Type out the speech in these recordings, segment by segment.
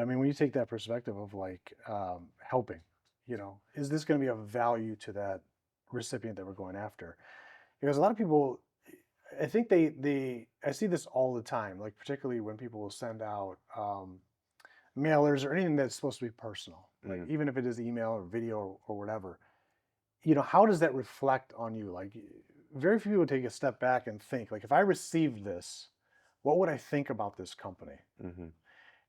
I mean, when you take that perspective of like helping, is this going to be of value to that recipient that we're going after? Because a lot of people, I think I see this all the time, like particularly when people will send out mailers or anything that's supposed to be personal, like Mm, even if it is email or video or whatever. How does that reflect on you? Like, very few people take a step back and think, like, if I received this, what would I think about this company? hmm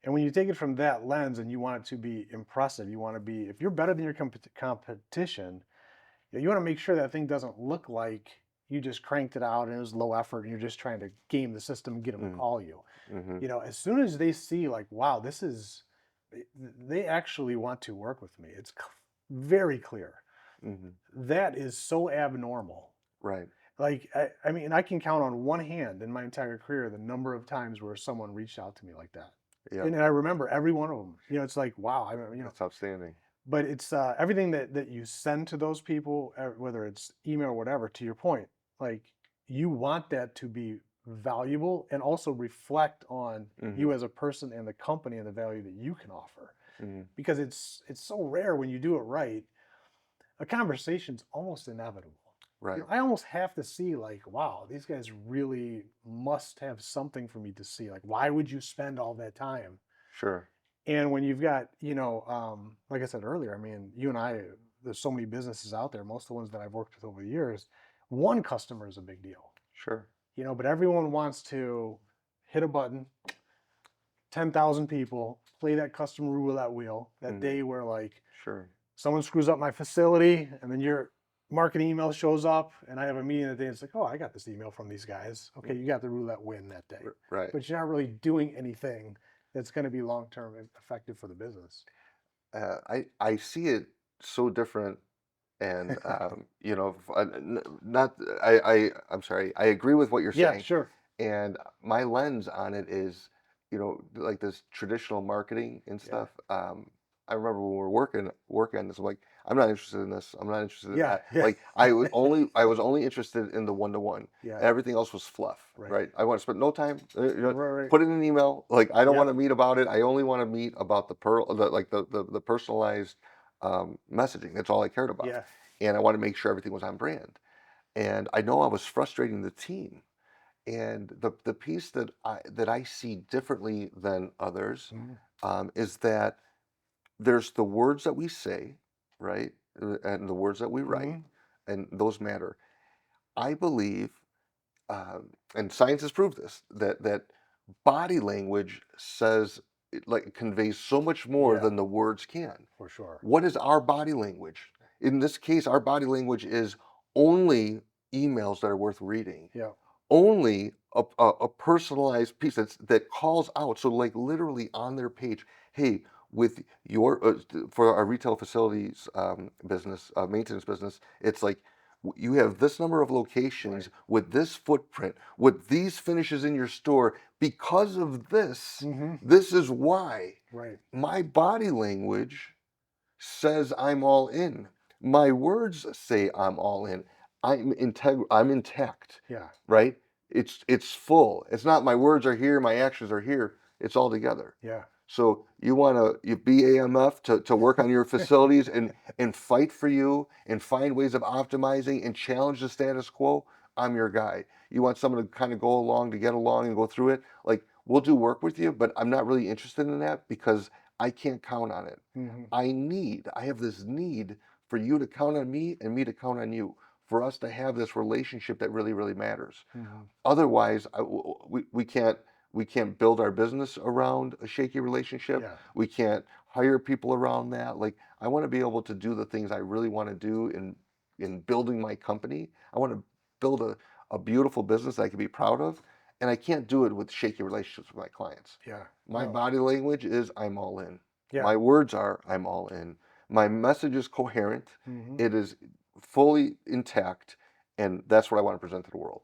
And when you take it from that lens and you want it to be impressive, you want to be, if you're better than your competition, you want to make sure that thing doesn't look like you just cranked it out and it was low effort and you're just trying to game the system and get them to mm, call you. hmm As soon as they see, like, wow, they actually want to work with me, it's very clear. hmm That is so abnormal. Right. Like, I mean, I can count on one hand in my entire career the number of times where someone reached out to me like that. Yeah. And I remember every one of them. It's like, wow, That's outstanding. but it's everything that you send to those people, whether it's email or whatever, to your point, like you want that to be valuable and also reflect on hmm you as a person and the company and the value that you can offer. hmm Because it's so rare when you do it right, a conversation's almost inevitable. Right. I almost have to see like, wow, these guys really must have something for me to see. Like, why would you spend all that time? Sure. And when you've got, like I said earlier, I mean, you and I, there's so many businesses out there. Most of the ones that I've worked with over the years, one customer is a big deal, Sure. but everyone wants to hit a button, 10,000 people, play that customer roulette wheel that hmm day where like Sure. someone screws up my facility and then your marketing email shows up and I have a meeting that day. It's like, oh, I got this email from these guys. Okay, you got the roulette win that day, Right. but you're not really doing anything that's going to be long term effective for the business. I see it so different, and not I'm sorry. I agree with what you're Yeah, saying, sure. and my lens on it is, like this traditional marketing and Yeah. stuff. I remember when we were working on this, I'm like, I'm not interested in this. I'm not interested in Yeah. that. Yeah. Like I was only interested in the one-to-one. Yeah. Everything else was fluff, Right. right? I want to spend no time. Right. Right. Put it in an email. Like I don't want Yep. to meet about it. I only want to meet about the personalized messaging. That's all I cared about, Yeah. and I want to make sure everything was on brand. And I know I was frustrating the team. And the piece that I see differently than others Mhm. is that there's the words that we say, right, and the words that we write, Mhm. and those matter. I believe, and science has proved this, that body language says like conveys so much more Yeah, than the words can. for sure. What is our body language? In this case, our body language is only emails that are worth reading, Yeah. only a personalized piece that calls out. So, like literally on their page, hey, with your for our retail facilities business, maintenance business, it's like you have this number of locations Right. with this footprint, with these finishes in your store. Because of this, Mhm. this is why Right. my body language says I'm all in. My words say I'm all in. I'm intact, Yeah. right? It's full. It's not my words are here, my actions are here. It's all together. Yeah. So you want you be AMF to work on your facilities and fight for you and find ways of optimizing and challenge the status quo. I'm your guy. You want someone to kind of go along to get along and go through it. Like we'll do work with you, but I'm not really interested in that because I can't count on it. Mhm. I have this need for you to count on me and me to count on you for us to have this relationship that really, really matters. Mhm. Otherwise, we can't build our business around a shaky relationship. Yeah. We can't hire people around that. Like I want to be able to do the things I really want to do in building my company. I want to build a beautiful business that I can be proud of. And I can't do it with shaky relationships with my clients. Yeah. My No. body language is I'm all in. Yeah. My words are I'm all in. My message is coherent. Mhm. It is fully intact. And that's what I want to present to the world.